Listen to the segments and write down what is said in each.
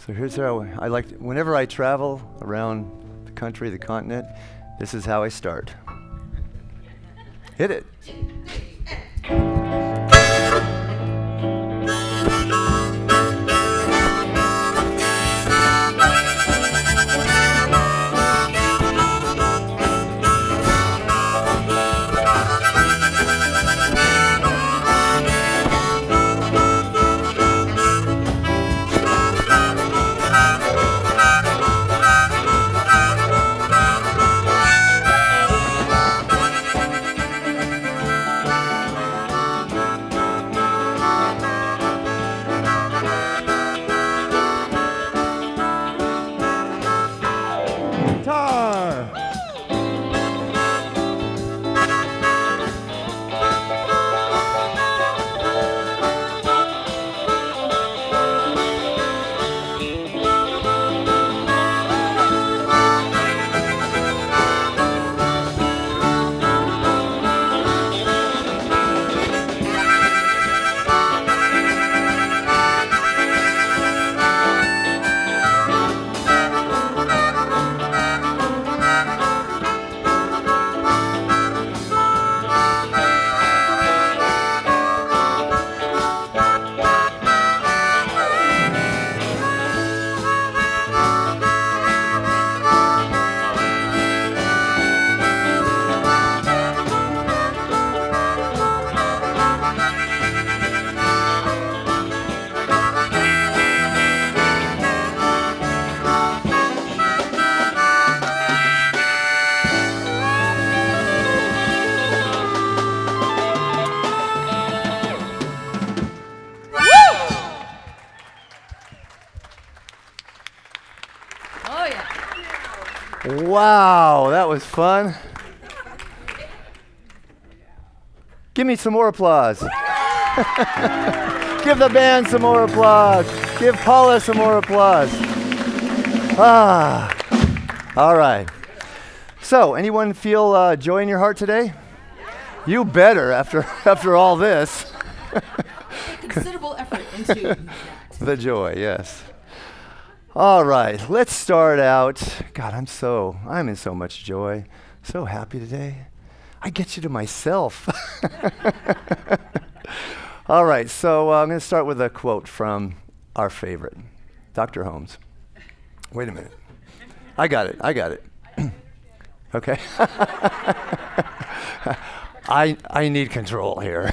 So here's how I like to, whenever I travel around the country, the continent, this is how I start. Hit it. Wow, that was fun. Give me some more applause. Give the band some more applause. Give Paula some more applause. All right. So, anyone feel joy in your heart today? You better after all this. Considerable effort into the joy, yes. All right, let's start out. God, I'm in so much joy. So happy today. I get you to myself. All right, so I'm going to start with a quote from our favorite, Dr. Holmes. Wait a minute. I got it. Okay. I need control here.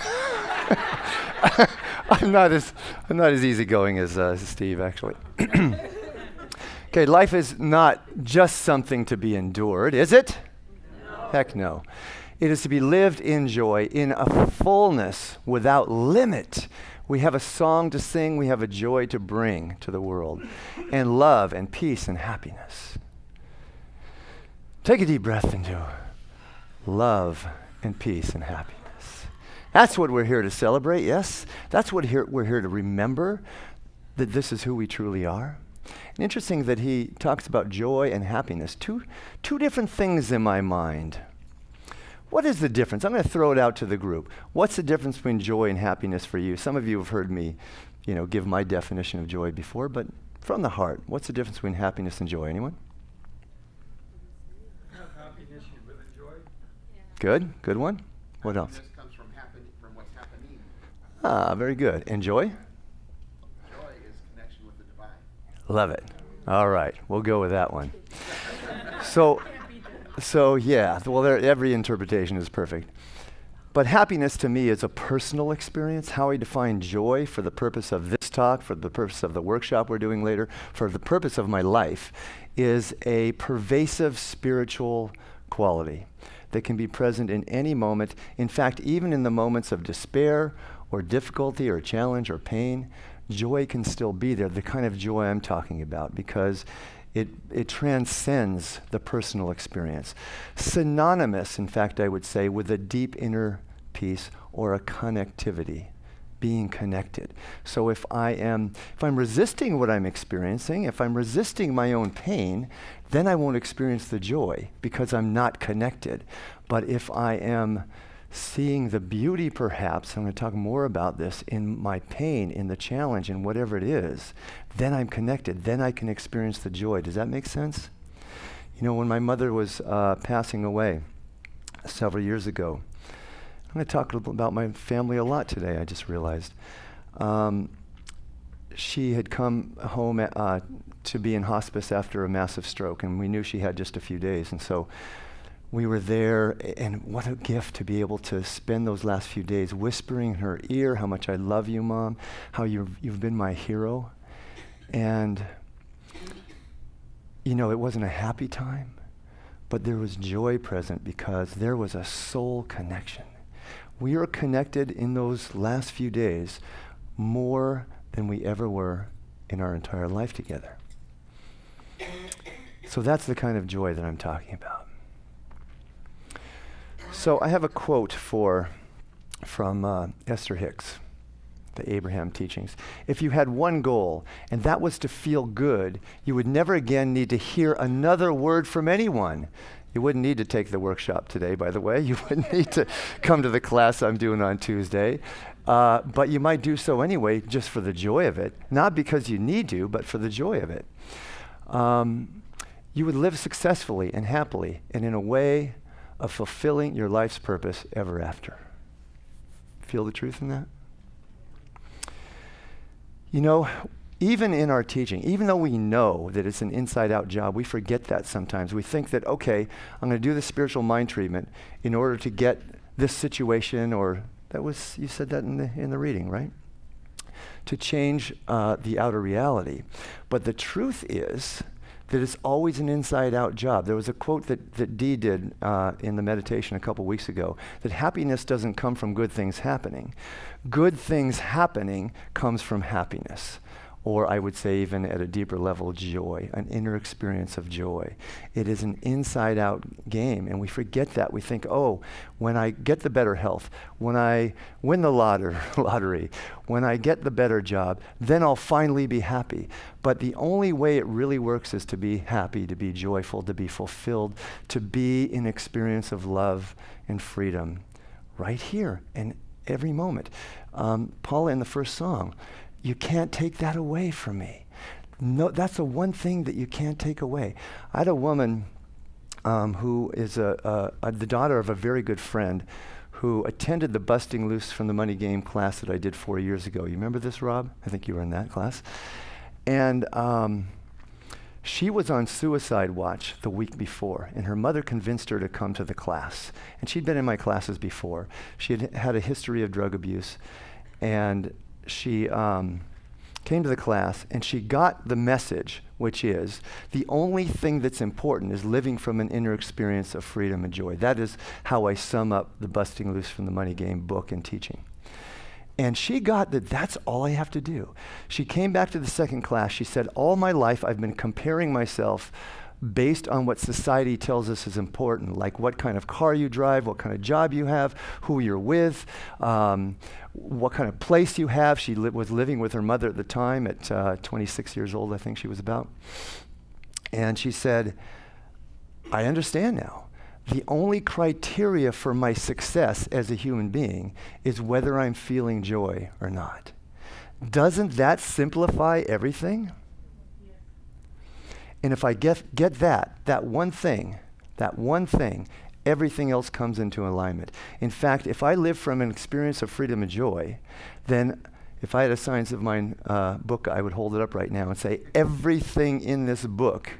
I'm not as easygoing as Steve, actually. Okay, life is not just something to be endured, is it? No. Heck no. It is to be lived in joy, in a fullness without limit. We have a song to sing, we have a joy to bring to the world, and love and peace and happiness. Take a deep breath into love and peace and happiness. That's what we're here to celebrate, yes? That's what we're here to remember, that this is who we truly are. And interesting that he talks about joy and happiness, two different things in my mind. What is the difference? I'm going to throw it out to the group. What's the difference between joy and happiness for you? Some of you have heard me, give my definition of joy before, but from the heart, what's the difference between happiness and joy? Anyone? Happiness, you live in joy. Yeah. Good one. What else? Happiness comes from what's happening. Very good. And joy? Joy is connection with the divine. Love it. All right, we'll go with that one. So yeah, well, every interpretation is perfect. But happiness to me is a personal experience. How I define joy for the purpose of this talk, for the purpose of the workshop we're doing later, for the purpose of my life, is a pervasive spiritual quality that can be present in any moment. In fact, even in the moments of despair or difficulty or challenge or pain, joy can still be there, the kind of joy I'm talking about, because it transcends the personal experience. Synonymous, in fact, I would say, with a deep inner peace or a connectivity, being connected. So if I'm resisting what I'm experiencing, if I'm resisting my own pain, then I won't experience the joy because I'm not connected. But if I am seeing the beauty perhaps, I'm going to talk more about this, in my pain, in the challenge, in whatever it is, then I'm connected. Then I can experience the joy. Does that make sense? You know, when my mother was passing away several years ago, I'm going to talk about my family a lot today, I just realized. She had come home to be in hospice after a massive stroke, and we knew she had just a few days. And so we were there, and what a gift to be able to spend those last few days whispering in her ear how much I love you, Mom, how you've been my hero. And, you know, it wasn't a happy time, but there was joy present because there was a soul connection. We are connected in those last few days more than we ever were in our entire life together. So that's the kind of joy that I'm talking about. So I have a quote from Esther Hicks, the Abraham teachings. If you had one goal, and that was to feel good, you would never again need to hear another word from anyone. You wouldn't need to take the workshop today, by the way. You wouldn't need to come to the class I'm doing on Tuesday. But you might do so anyway, just for the joy of it. Not because you need to, but for the joy of it. You would live successfully and happily and in a way of fulfilling your life's purpose ever after. Feel the truth in that? You know, even in our teaching, even though we know that it's an inside-out job, we forget that sometimes. We think that, okay, I'm going to do the spiritual mind treatment in order to get this situation, or that was, you said that in the reading, right? To change the outer reality. But the truth is that it's always an inside-out job. There was a quote that Dee did in the meditation a couple weeks ago, that happiness doesn't come from good things happening. Good things happening comes from happiness. Or I would say even at a deeper level, joy, an inner experience of joy. It is an inside-out game, and we forget that. We think, oh, when I get the better health, when I win the lottery, when I get the better job, then I'll finally be happy. But the only way it really works is to be happy, to be joyful, to be fulfilled, to be in experience of love and freedom right here and every moment. Paula in the first song, you can't take that away from me. No, that's the one thing that you can't take away. I had a woman who is the daughter of a very good friend who attended the Busting Loose from the Money Game class that I did 4 years ago. You remember this, Rob? I think you were in that class. And she was on suicide watch the week before, and her mother convinced her to come to the class. And she'd been in my classes before. She had had a history of drug abuse, and she came to the class, and she got the message, which is the only thing that's important is living from an inner experience of freedom and joy. That is how I sum up the Busting Loose from the Money Game book and teaching. And she got that that's all I have to do. She came back to the second class. She said, all my life I've been comparing myself based on what society tells us is important, like what kind of car you drive, what kind of job you have, who you're with, what kind of place you have. She was living with her mother at the time at 26 years old, I think she was about. And she said, I understand now. The only criteria for my success as a human being is whether I'm feeling joy or not. Doesn't that simplify everything? And if I get that one thing, everything else comes into alignment. In fact, if I live from an experience of freedom and joy, then if I had a Science of Mind book, I would hold it up right now and say, everything in this book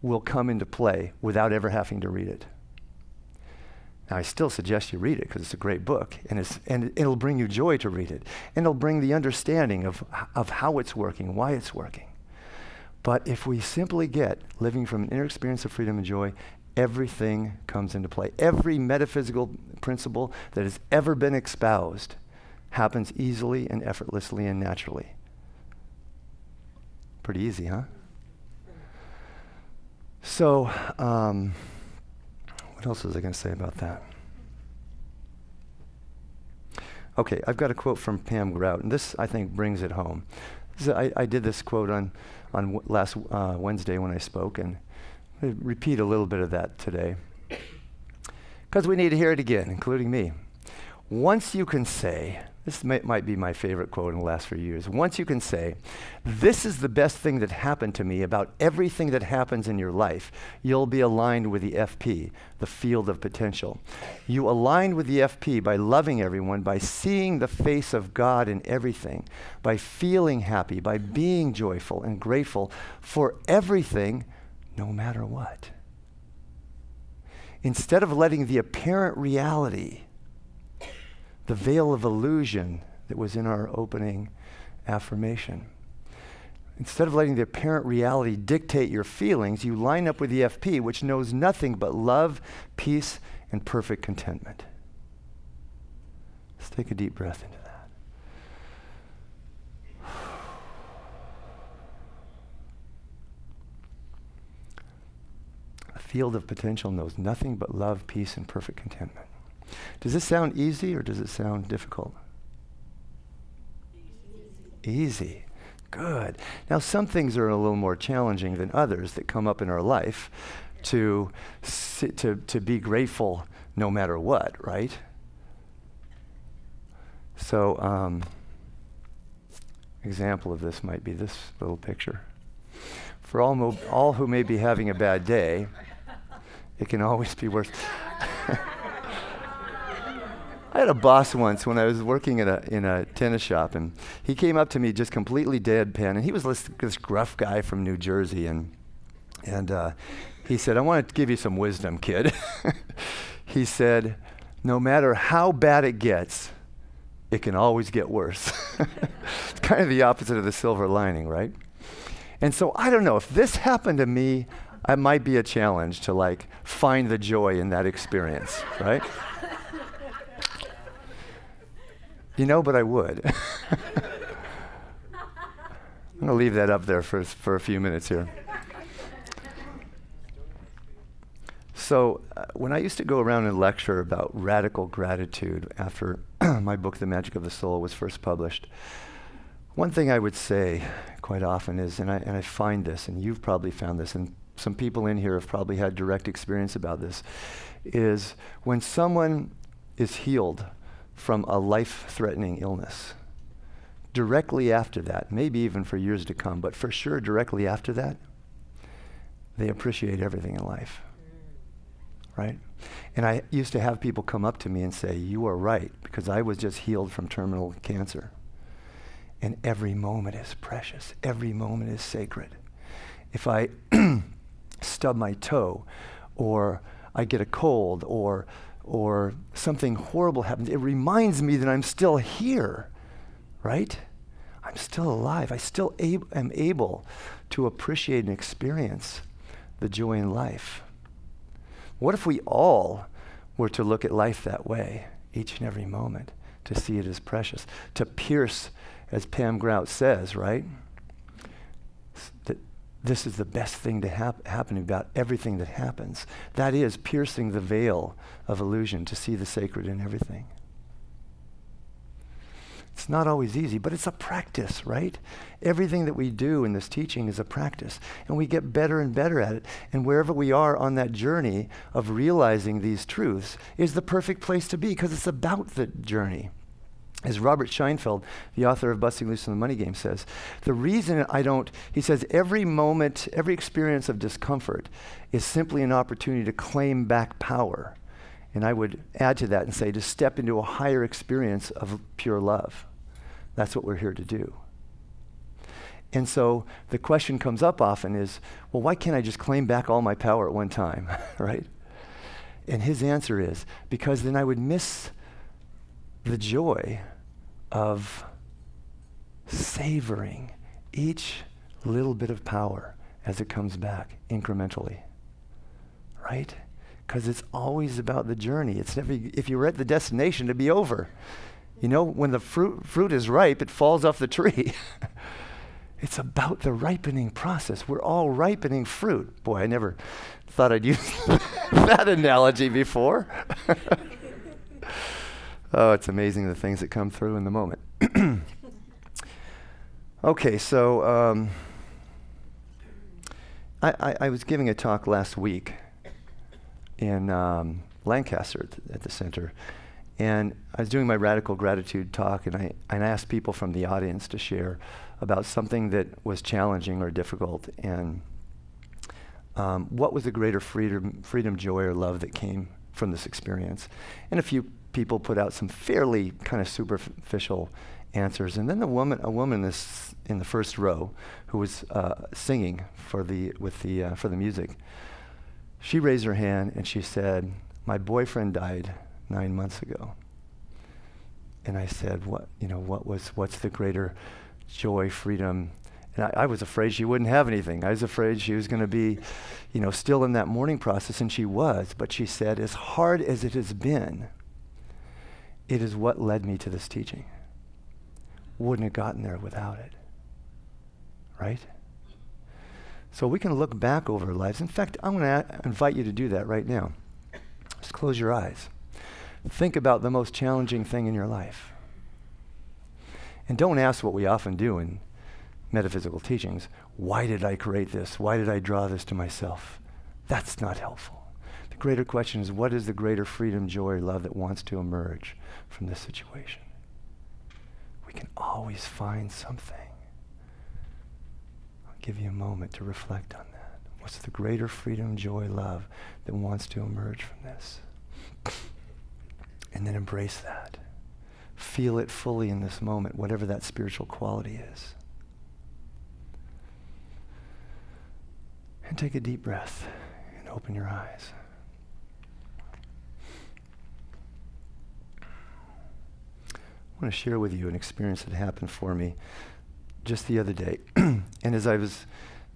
will come into play without ever having to read it. Now, I still suggest you read it because it's a great book, and it'll bring you joy to read it, and it'll bring the understanding of how it's working, why it's working. But if we simply get living from an inner experience of freedom and joy, everything comes into play. Every metaphysical principle that has ever been espoused happens easily and effortlessly and naturally. Pretty easy, huh? So, what else was I going to say about that? Okay, I've got a quote from Pam Grout, and this, I think, brings it home. I did this quote on last Wednesday when I spoke, and I repeat a little bit of that today. because we need to hear it again, including me. Once you can say, this might be my favorite quote in the last few years. Once you can say, this is the best thing that happened to me about everything that happens in your life, you'll be aligned with the FP, the field of potential. You align with the FP by loving everyone, by seeing the face of God in everything, by feeling happy, by being joyful and grateful for everything, no matter what. Instead of letting the apparent reality, the veil of illusion that was in our opening affirmation. Instead of letting the apparent reality dictate your feelings, you line up with the FP, which knows nothing but love, peace, and perfect contentment. Let's take a deep breath into that. The field of potential knows nothing but love, peace, and perfect contentment. Does this sound easy or does it sound difficult? Easy. Good. Now, some things are a little more challenging than others that come up in our life to be grateful no matter what, right? So, example of this might be this little picture. For all who may be having a bad day, it can always be worse. I had a boss once when I was working in a tennis shop, and he came up to me just completely deadpan, and he was this gruff guy from New Jersey, and he said, "I want to give you some wisdom, kid." He said, "No matter how bad it gets, it can always get worse." It's kind of the opposite of the silver lining, right? And so I don't know, if this happened to me, it might be a challenge to find the joy in that experience, right? But I would. I'm going to leave that up there for a few minutes here. So when I used to go around and lecture about radical gratitude after my book, The Magic of the Soul, was first published, one thing I would say quite often is, and I find this, and you've probably found this, and some people in here have probably had direct experience about this, is when someone is healed from a life-threatening illness, directly after that, maybe even for years to come, but for sure directly after that, they appreciate everything in life, right? And I used to have people come up to me and say, "You are right, because I was just healed from terminal cancer. And every moment is precious. Every moment is sacred. If I stub my toe, or I get a cold, or something horrible happens, it reminds me that I'm still here, right? I'm still alive. I still am able to appreciate and experience the joy in life." What if we all were to look at life that way, each and every moment, to see it as precious, to pierce, as Pam Grout says, right? That this is the best thing to happen about everything that happens. That is piercing the veil of illusion, to see the sacred in everything. It's not always easy, but it's a practice, right? Everything that we do in this teaching is a practice, and we get better and better at it. And wherever we are on that journey of realizing these truths is the perfect place to be, because it's about the journey. As Robert Scheinfeld, the author of Busting Loose in the Money Game, says, the reason he says, every moment, every experience of discomfort is simply an opportunity to claim back power. And I would add to that and say, to step into a higher experience of pure love. That's what we're here to do. And so the question comes up often is, well, why can't I just claim back all my power at one time, right? And his answer is, because then I would miss the joy of savoring each little bit of power as it comes back incrementally, right? Because it's always about the journey. It's never, if you were at the destination, it'd be over. You know, when the fruit is ripe, it falls off the tree. It's about the ripening process. We're all ripening fruit. Boy, I never thought I'd use that analogy before. Oh, it's amazing the things that come through in the moment. Okay, so I was giving a talk last week in Lancaster at the center. And I was doing my radical gratitude talk, and I asked people from the audience to share about something that was challenging or difficult, and what was the greater freedom, joy, or love that came from this experience. And a few people put out some fairly kind of superficial answers. And then a woman in the first row who was singing for the music, she raised her hand and she said, "My boyfriend died 9 months ago." And I said, what's the greater joy, freedom? And I was afraid she wouldn't have anything. I was afraid she was going to be, still in that mourning process, and she was. But she said, as hard as it has been, it is what led me to this teaching. Wouldn't have gotten there without it. Right? So we can look back over our lives. In fact, I'm going to invite you to do that right now. Just close your eyes. Think about the most challenging thing in your life. And don't ask what we often do in metaphysical teachings. Why did I create this? Why did I draw this to myself? That's not helpful. The greater question is, what is the greater freedom, joy, love that wants to emerge from this situation? We can always find something. I'll give you a moment to reflect on that. What's the greater freedom, joy, love that wants to emerge from this? And then embrace that. Feel it fully in this moment, whatever that spiritual quality is. And take a deep breath and open your eyes. I want to share with you an experience that happened for me just the other day. And as I was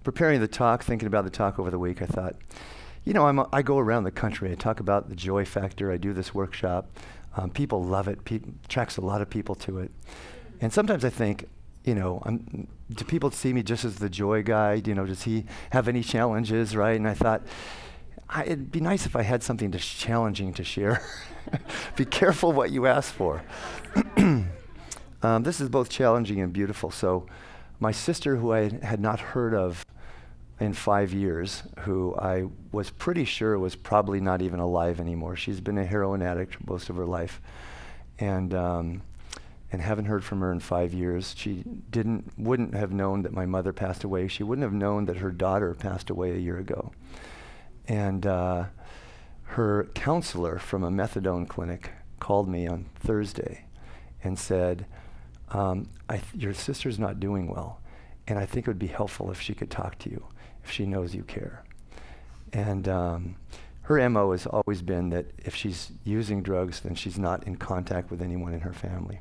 preparing the talk, thinking about the talk over the week, I thought, I go around the country. I talk about the joy factor. I do this workshop. People love it. Attracts a lot of people to it. And sometimes I think, do people see me just as the joy guy? Does he have any challenges, right? And I thought, it'd be nice if I had something challenging to share. Be careful what you ask for. This is both challenging and beautiful. So my sister, who I had not heard of in 5 years, who I was pretty sure was probably not even alive anymore. She's been a heroin addict most of her life, and haven't heard from her in 5 years. She wouldn't have known that my mother passed away. She wouldn't have known that her daughter passed away a year ago. And her counselor from a methadone clinic called me on Thursday and said, your sister's not doing well, and I think it would be helpful if she could talk to you, if she knows you care. And her MO has always been that if she's using drugs, then she's not in contact with anyone in her family.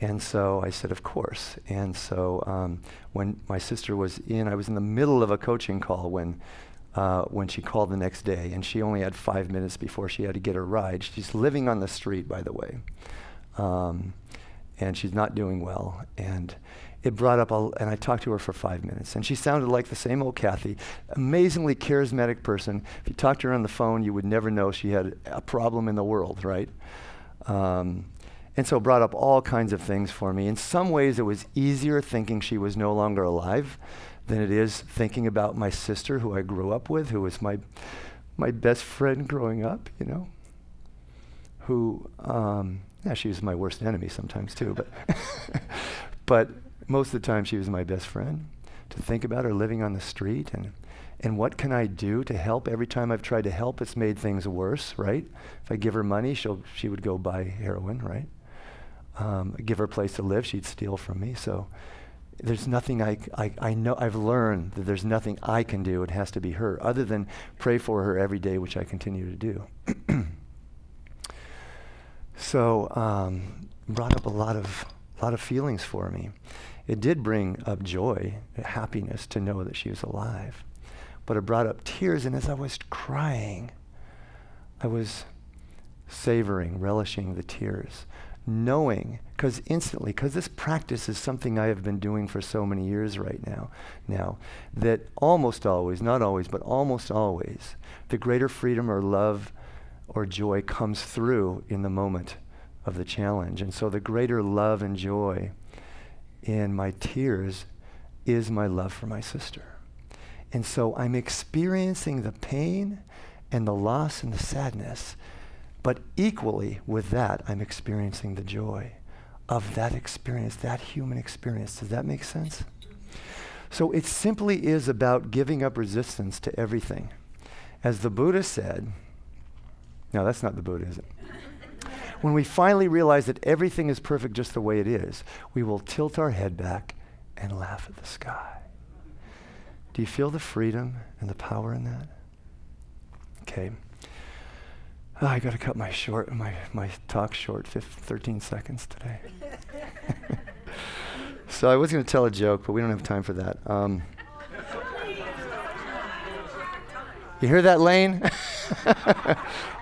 And so I said, of course. And so when my sister was I was in the middle of a coaching call when she called the next day, and she only had 5 minutes before she had to get her ride. She's living on the street, by the way. And she's not doing well. And it brought up, and I talked to her for 5 minutes, and she sounded like the same old Kathy, amazingly charismatic person. If you talked to her on the phone, you would never know she had a problem in the world, right? And so it brought up all kinds of things for me. In some ways, it was easier thinking she was no longer alive than it is thinking about my sister, who I grew up with, who was my best friend growing up, who, she was my worst enemy sometimes too, but most of the time she was my best friend. To think about her living on the street and what can I do to help? Every time I've tried to help, it's made things worse, right? If I give her money, she would go buy heroin, right? Give her a place to live, she'd steal from me. So there's nothing I know, I've learned that there's nothing I can do. It has to be her, other than pray for her every day, which I continue to do. So brought up a lot of feelings for me. It did bring up joy, happiness to know that she was alive. But it brought up tears, and as I was crying, I was savoring, relishing the tears, knowing, because this practice is something I have been doing for so many years right now, that almost always, not always, but almost always, the greater freedom or love or joy comes through in the moment of the challenge. And so the greater love and joy in my tears is my love for my sister. And so I'm experiencing the pain and the loss and the sadness. But equally with that, I'm experiencing the joy of that experience, that human experience. Does that make sense? So it simply is about giving up resistance to everything. As the Buddha said, no, that's not the Buddha, is it? When we finally realize that everything is perfect just the way it is, we will tilt our head back and laugh at the sky. Do you feel the freedom and the power in that? Okay. I got to cut my talk short, 13 seconds today. So I was going to tell a joke, but we don't have time for that. You hear that, Lane?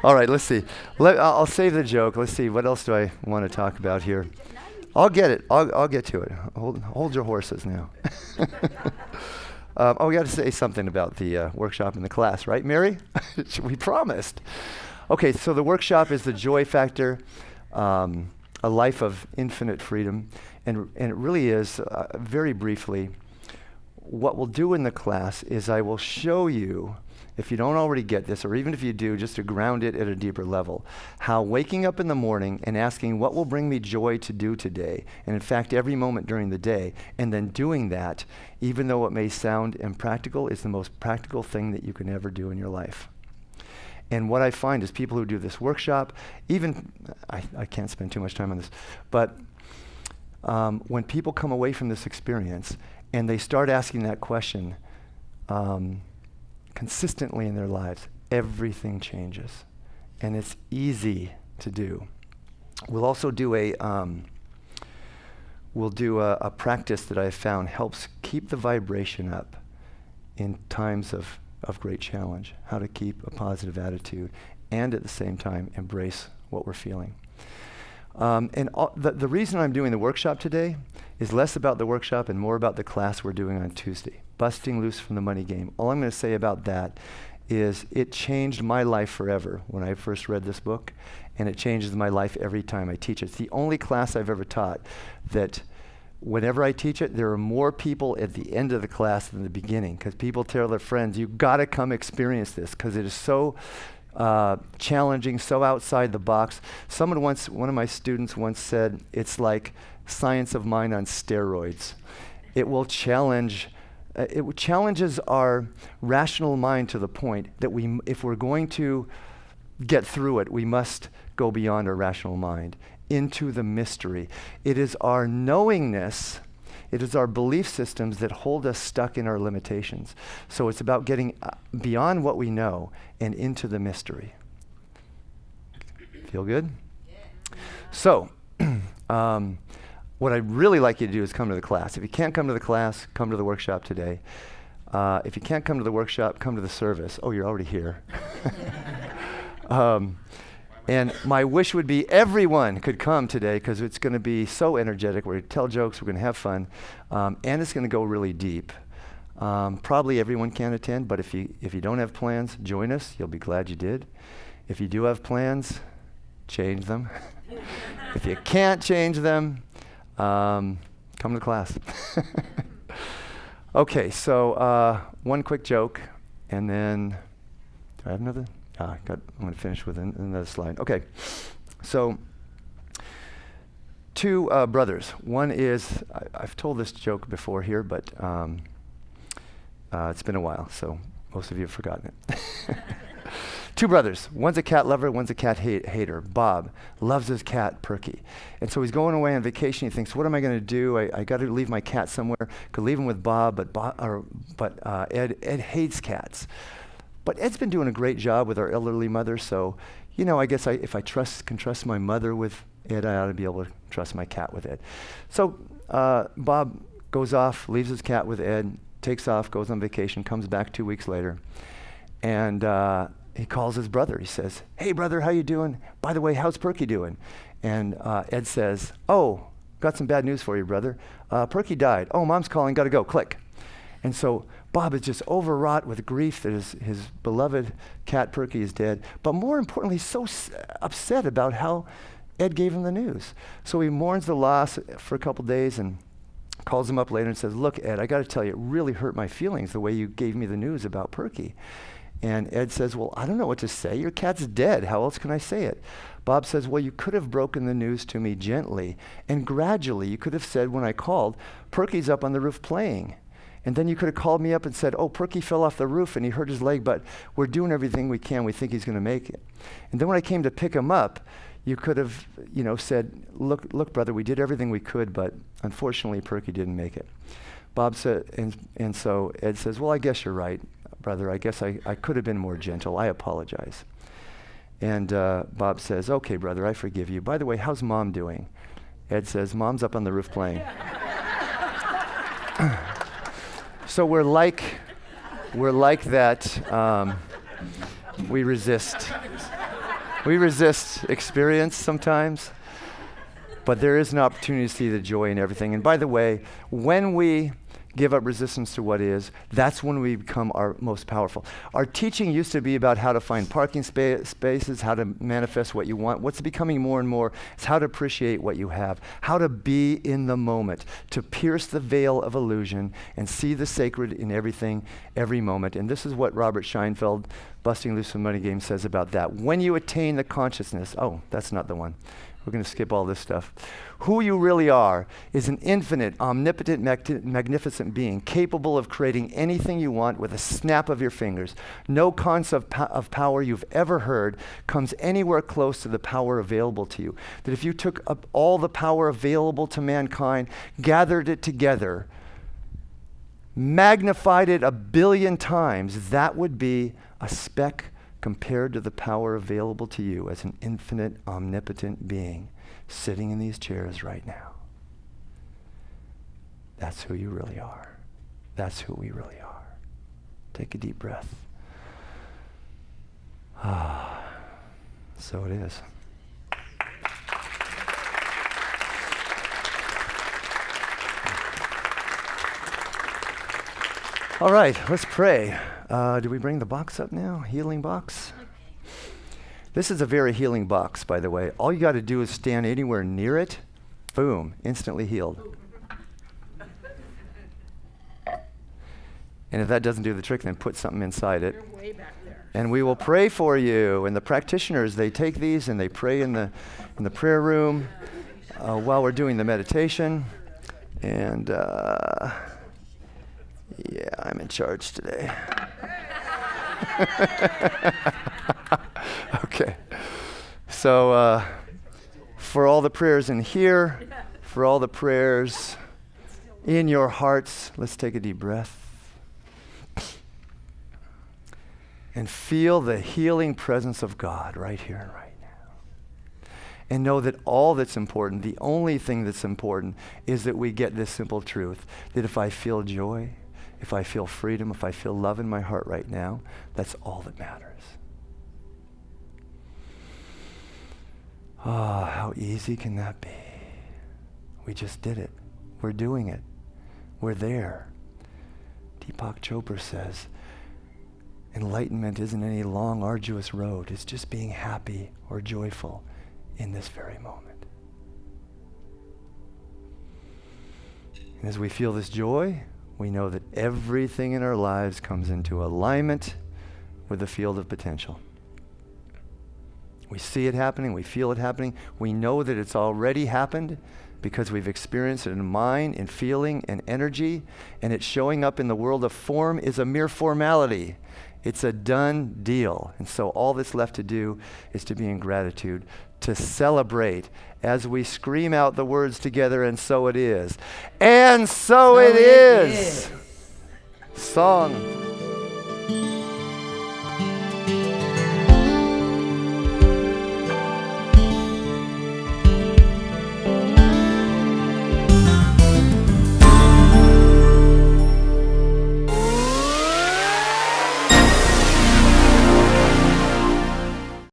All right, let's see. I'll save the joke. Let's see. What else do I want to talk about here? I'll get it. I'll get to it. Hold your horses now. We got to say something about the workshop and the class, right, Mary? We promised. Okay, so the workshop is the joy factor, a life of infinite freedom, and it really is, very briefly, what we'll do in the class is I will show you, if you don't already get this, or even if you do, just to ground it at a deeper level, how waking up in the morning and asking what will bring me joy to do today, and in fact every moment during the day, and then doing that, even though it may sound impractical, is the most practical thing that you can ever do in your life. And what I find is people who do this workshop, even, I can't spend too much time on this, but when people come away from this experience and they start asking that question consistently in their lives, everything changes. And it's easy to do. We'll also do a practice that I found helps keep the vibration up in times of great challenge, how to keep a positive attitude and at the same time embrace what we're feeling. The reason I'm doing the workshop today is less about the workshop and more about the class we're doing on Tuesday, Busting Loose from the Money Game. All I'm going to say about that is it changed my life forever when I first read this book, and it changes my life every time I teach it. It's the only class I've ever taught that whenever I teach it, there are more people at the end of the class than the beginning, because people tell their friends, you've got to come experience this, because it is so challenging, so outside the box. One of my students once said, it's like science of mind on steroids. It will challenge, it challenges our rational mind to the point that if we're going to get through it, we must go beyond our rational mind into the mystery. It is our knowingness, it is our belief systems that hold us stuck in our limitations. So it's about getting beyond what we know and into the mystery. Feel good? Yeah. So, what I'd really like you to do is come to the class. If you can't come to the class, come to the workshop today. If you can't come to the workshop, come to the service. Oh, you're already here. And my wish would be everyone could come today, because it's going to be so energetic. We're going to tell jokes, we're going to have fun, and it's going to go really deep. Probably everyone can attend, but if you don't have plans, join us. You'll be glad you did. If you do have plans, change them. If you can't change them, come to class. Okay, so one quick joke, and then, do I have another? I'm going to finish with another slide. Okay, so two brothers. One is, I've told this joke before here, but it's been a while, so most of you have forgotten it. Two brothers. One's a cat lover, one's a cat hater. Bob loves his cat, Perky. And so he's going away on vacation. He thinks, what am I going to do? I got to leave my cat somewhere. Could leave him with Bob, but Ed hates cats. But Ed's been doing a great job with our elderly mother, so, I guess if I can trust my mother with Ed, I ought to be able to trust my cat with Ed. So Bob goes off, leaves his cat with Ed, takes off, goes on vacation, comes back 2 weeks later, and he calls his brother. He says, hey, brother, how you doing? By the way, how's Perky doing? And Ed says, oh, got some bad news for you, brother. Perky died. Oh, Mom's calling, got to go, click. And so Bob is just overwrought with grief that his beloved cat Perky is dead. But more importantly, he's so upset about how Ed gave him the news. So he mourns the loss for a couple days and calls him up later and says, look, Ed, I got to tell you, it really hurt my feelings the way you gave me the news about Perky. And Ed says, well, I don't know what to say. Your cat's dead. How else can I say it? Bob says, well, you could have broken the news to me gently and gradually. You could have said when I called, Perky's up on the roof playing. And then you could have called me up and said, oh, Perky fell off the roof and he hurt his leg, but we're doing everything we can. We think he's going to make it. And then when I came to pick him up, you could have, said, look, brother, we did everything we could, but unfortunately, Perky didn't make it. Bob said, and so Ed says, well, I guess you're right, brother. I guess I could have been more gentle. I apologize. And Bob says, okay, brother, I forgive you. By the way, how's Mom doing? Ed says, Mom's up on the roof playing. So we're like that. We resist. We resist experience sometimes, but there is an opportunity to see the joy in everything. And by the way, when we give up resistance to what is, that's when we become our most powerful. Our teaching used to be about how to find parking spaces, how to manifest what you want. What's becoming more and more is how to appreciate what you have, how to be in the moment, to pierce the veil of illusion and see the sacred in everything, every moment. And this is what Robert Scheinfeld, Busting Loose from Money Game, says about that. When you attain the consciousness, oh, that's not the one. We're going to skip all this stuff. Who you really are is an infinite, omnipotent, magnificent being, capable of creating anything you want with a snap of your fingers. No concept of power you've ever heard comes anywhere close to the power available to you. That if you took up all the power available to mankind, gathered it together, magnified it 1 billion times, that would be a speck compared to the power available to you as an infinite, omnipotent being sitting in these chairs right now. That's who you really are. That's who we really are. Take a deep breath. So it is. All right, let's pray. Do we bring the box up now? Healing box? Okay. This is a very healing box, by the way. All you got to do is stand anywhere near it. Boom, instantly healed. And if that doesn't do the trick, then put something inside it. You're way back there. And we will pray for you. And the practitioners, they take these and they pray in the prayer room while we're doing the meditation. And yeah, I'm in charge today. Okay. So for all the prayers in here, for all the prayers in your hearts, let's take a deep breath. And feel the healing presence of God right here and right now. And know that all that's important, the only thing that's important, is that we get this simple truth, that if I feel joy, if I feel freedom, if I feel love in my heart right now, that's all that matters. How easy can that be? We just did it. We're doing it. We're there. Deepak Chopra says, enlightenment isn't any long, arduous road. It's just being happy or joyful in this very moment. And as we feel this joy, we know that everything in our lives comes into alignment with the field of potential. We see it happening, we feel it happening, we know that it's already happened because we've experienced it in mind, in feeling, and energy, and it's showing up in the world of form is a mere formality. It's a done deal. And so all that's left to do is to be in gratitude, to celebrate as we scream out the words together, and so it is. And so it is. Song.